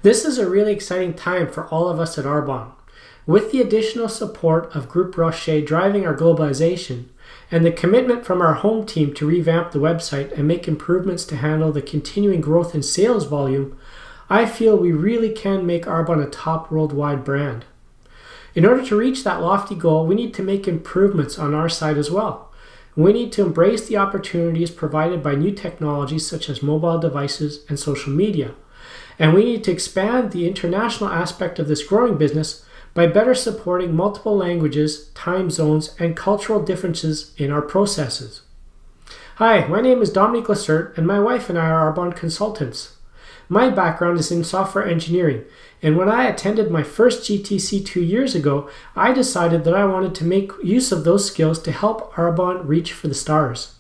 This is a really exciting time for all of us at Arbonne. With the additional support of Groupe Rocher driving our globalization, and the commitment from our home team to revamp the website and make improvements to handle the continuing growth in sales volume, I feel we really can make Arbonne a top worldwide brand. In order to reach that lofty goal, we need to make improvements on our side as well. We need to embrace the opportunities provided by new technologies such as mobile devices and social media. And we need to expand the international aspect of this growing business by better supporting multiple languages, time zones, and cultural differences in our processes. Hi, my name is Dominic Lister, and my wife and I are Arbonne consultants. My background is in software engineering, and when I attended my first GTC 2 years ago, I decided that I wanted to make use of those skills to help Arbonne reach for the stars.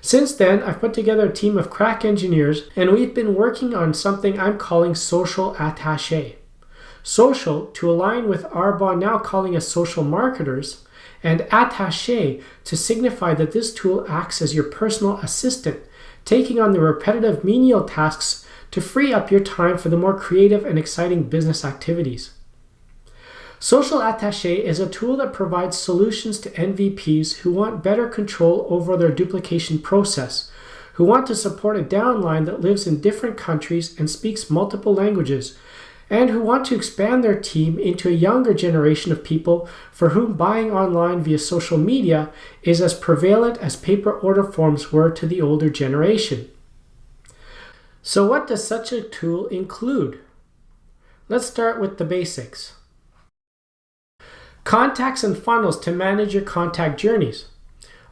Since then, I've put together a team of crack engineers, and we've been working on something I'm calling Social Attache. Social, to align with Arbonne now calling us social marketers, and Attache, to signify that this tool acts as your personal assistant, taking on the repetitive menial tasks to free up your time for the more creative and exciting business activities. Social Attache is a tool that provides solutions to NVPs who want better control over their duplication process, who want to support a downline that lives in different countries and speaks multiple languages, and who want to expand their team into a younger generation of people for whom buying online via social media is as prevalent as paper order forms were to the older generation. So what does such a tool include? Let's start with the basics. Contacts and funnels to manage your contact journeys.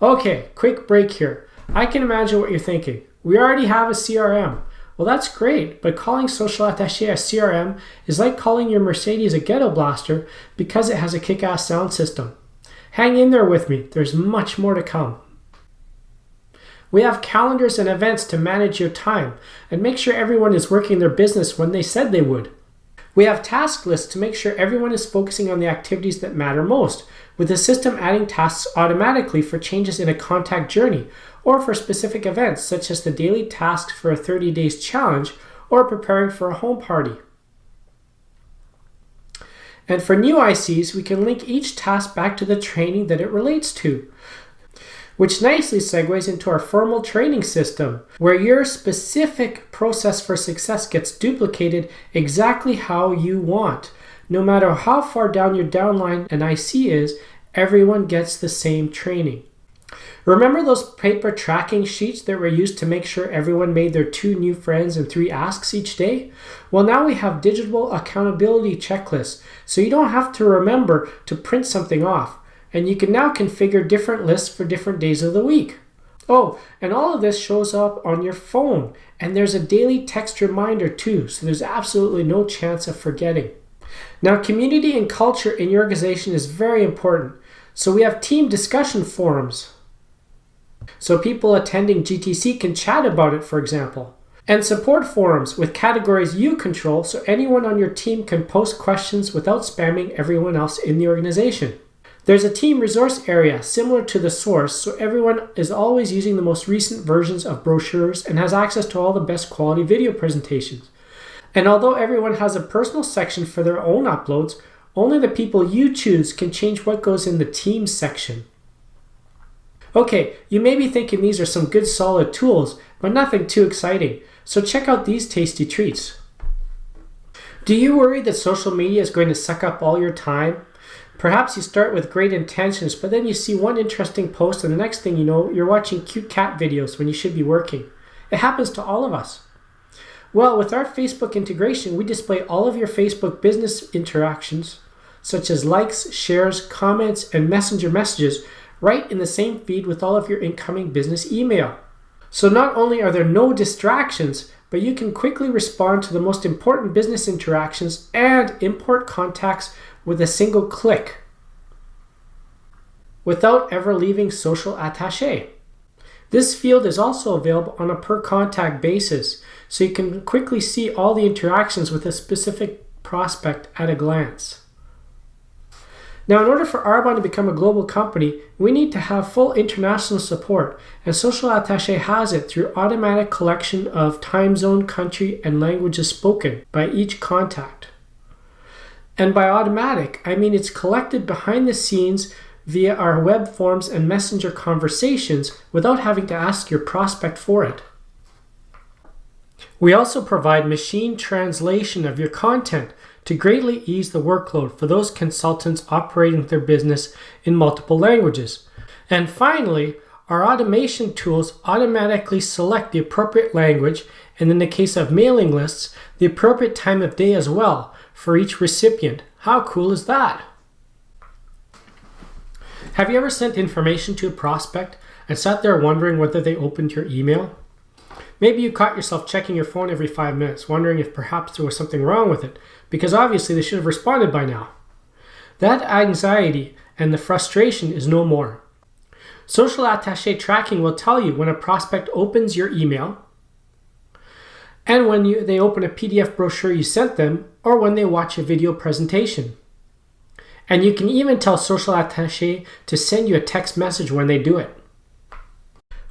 Okay, quick break here. I can imagine what you're thinking. We already have a CRM. Well, that's great, but calling Social Attache a CRM is like calling your Mercedes a ghetto blaster because it has a kick-ass sound system. Hang in there with me, there's much more to come. We have calendars and events to manage your time and make sure everyone is working their business when they said they would. We have task lists to make sure everyone is focusing on the activities that matter most, with the system adding tasks automatically for changes in a contact journey or for specific events such as the daily tasks for a 30 days challenge or preparing for a home party. And for new ICs, we can link each task back to the training that it relates to, which nicely segues into our formal training system, where your specific process for success gets duplicated exactly how you want. No matter how far down your downline an IC is, everyone gets the same training. Remember those paper tracking sheets that were used to make sure everyone made their 2 new friends and 3 asks each day? Well, now we have digital accountability checklists, so you don't have to remember to print something off. And you can now configure different lists for different days of the week. Oh, and all of this shows up on your phone, and there's a daily text reminder too, so there's absolutely no chance of forgetting. Now, community and culture in your organization is very important, so we have team discussion forums, so people attending GTC can chat about it, for example, and support forums with categories you control, so anyone on your team can post questions without spamming everyone else in the organization. There's a team resource area similar to the source, so everyone is always using the most recent versions of brochures and has access to all the best quality video presentations. And although everyone has a personal section for their own uploads, only the people you choose can change what goes in the team section. Okay, you may be thinking these are some good solid tools, but nothing too exciting, so check out these tasty treats. Do you worry that social media is going to suck up all your time? Perhaps you start with great intentions, but then you see one interesting post and the next thing you know, you're watching cute cat videos when you should be working. It happens to all of us. Well, with our Facebook integration, we display all of your Facebook business interactions, such as likes, shares, comments, and messenger messages, right in the same feed with all of your incoming business email. So not only are there no distractions, but you can quickly respond to the most important business interactions and import contacts with a single click without ever leaving Social Attache. This field is also available on a per contact basis, so you can quickly see all the interactions with a specific prospect at a glance. Now, in order for Arbonne to become a global company, we need to have full international support, and Social Attache has it through automatic collection of time zone, country, and languages spoken by each contact. And by automatic, I mean it's collected behind the scenes via our web forms and messenger conversations without having to ask your prospect for it. We also provide machine translation of your content to greatly ease the workload for those consultants operating their business in multiple languages. And finally, our automation tools automatically select the appropriate language, and in the case of mailing lists, the appropriate time of day as well for each recipient. How cool is that? Have you ever sent information to a prospect and sat there wondering whether they opened your email? Maybe you caught yourself checking your phone every 5 minutes, wondering if perhaps there was something wrong with it, because obviously they should have responded by now. That anxiety and the frustration is no more. Social Attache tracking will tell you when a prospect opens your email, and when they open a PDF brochure you sent them, or when they watch a video presentation. And you can even tell Social Attache to send you a text message when they do it.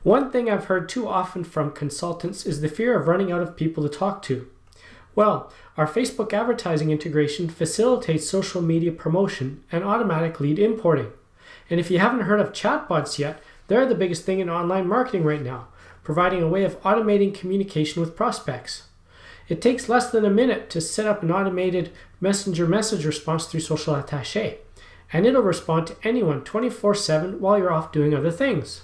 One thing I've heard too often from consultants is the fear of running out of people to talk to. Well, our Facebook advertising integration facilitates social media promotion and automatic lead importing. And if you haven't heard of chatbots yet, they're the biggest thing in online marketing right now, providing a way of automating communication with prospects. It takes less than a minute to set up an automated messenger message response through Social Attache, and it'll respond to anyone 24/7 while you're off doing other things.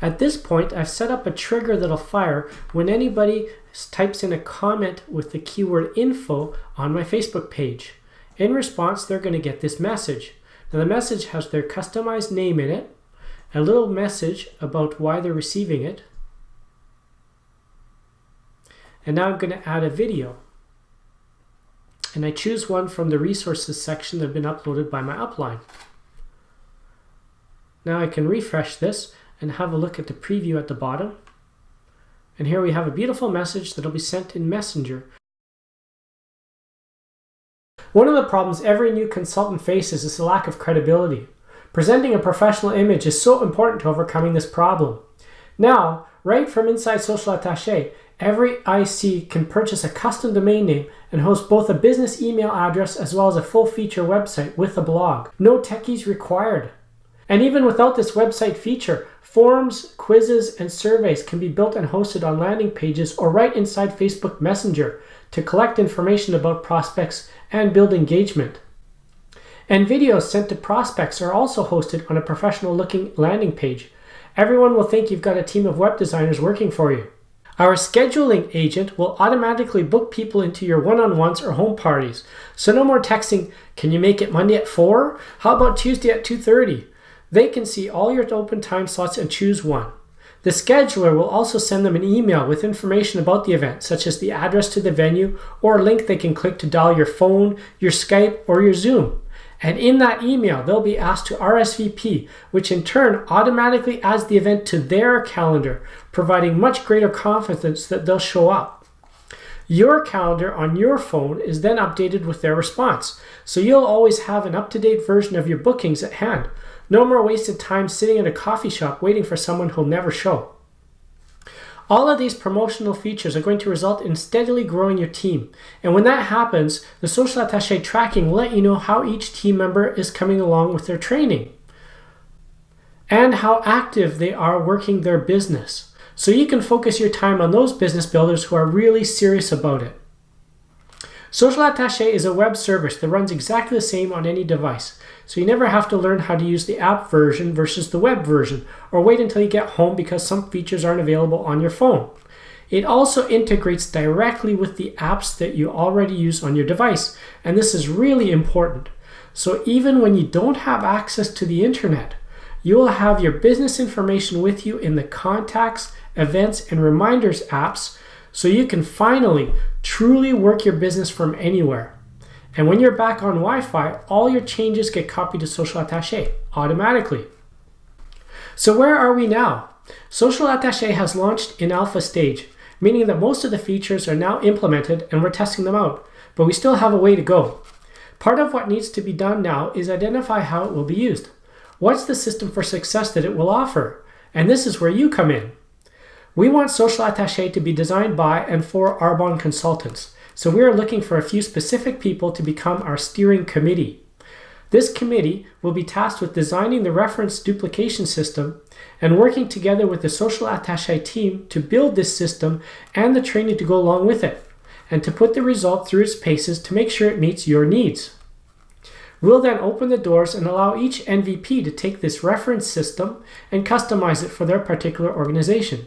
At this point, I've set up a trigger that'll fire when anybody types in a comment with the keyword info on my Facebook page. In response, they're going to get this message. Now, the message has their customized name in it, a little message about why they're receiving it, and now I'm going to add a video. And I choose one from the resources section that have been uploaded by my upline. Now I can refresh this and have a look at the preview at the bottom. And here we have a beautiful message that will be sent in Messenger. One of the problems every new consultant faces is the lack of credibility. Presenting a professional image is so important to overcoming this problem. Now, right from inside Social Attache, every IC can purchase a custom domain name and host both a business email address as well as a full-feature website with a blog. No techies required. And even without this website feature, forms, quizzes, and surveys can be built and hosted on landing pages or right inside Facebook Messenger to collect information about prospects and build engagement. And videos sent to prospects are also hosted on a professional-looking landing page. Everyone will think you've got a team of web designers working for you. Our scheduling agent will automatically book people into your one-on-ones or home parties. So no more texting, "Can you make it Monday at 4? How about Tuesday at 2:30? They can see all your open time slots and choose one. The scheduler will also send them an email with information about the event, such as the address to the venue or a link they can click to dial your phone, your Skype, or your Zoom. And in that email, they'll be asked to RSVP, which in turn automatically adds the event to their calendar, providing much greater confidence that they'll show up. Your calendar on your phone is then updated with their response, so you'll always have an up-to-date version of your bookings at hand. No more wasted time sitting in a coffee shop waiting for someone who'll never show. All of these promotional features are going to result in steadily growing your team. And when that happens, the Social Attache tracking will let you know how each team member is coming along with their training and how active they are working their business. So you can focus your time on those business builders who are really serious about it. Social Attache is a web service that runs exactly the same on any device. So you never have to learn how to use the app version versus the web version, or wait until you get home because some features aren't available on your phone. It also integrates directly with the apps that you already use on your device, and this is really important. So even when you don't have access to the internet, you will have your business information with you in the contacts, events, and reminders apps, so you can finally truly work your business from anywhere. And when you're back on Wi-Fi, all your changes get copied to Social Attache automatically. So where are we now? Social Attache has launched in alpha stage, meaning that most of the features are now implemented and we're testing them out, but we still have a way to go. Part of what needs to be done now is identify how it will be used. What's the system for success that it will offer? And this is where you come in. We want Social Attache to be designed by and for Arbonne consultants, so we are looking for a few specific people to become our steering committee. This committee will be tasked with designing the reference duplication system and working together with the Social Attache team to build this system and the training to go along with it, and to put the result through its paces to make sure it meets your needs. We'll then open the doors and allow each MVP to take this reference system and customize it for their particular organization.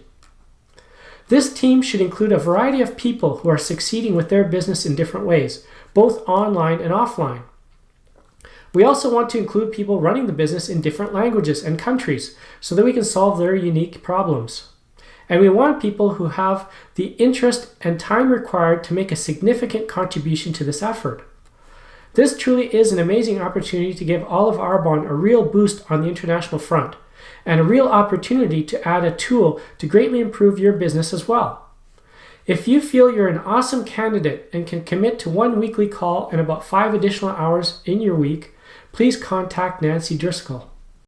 This team should include a variety of people who are succeeding with their business in different ways, both online and offline. We also want to include people running the business in different languages and countries so that we can solve their unique problems. And we want people who have the interest and time required to make a significant contribution to this effort. This truly is an amazing opportunity to give all of Arbonne a real boost on the international front, and a real opportunity to add a tool to greatly improve your business as well. If you feel you're an awesome candidate and can commit to 1 weekly call and about 5 additional hours in your week, please contact Nancy Driscoll.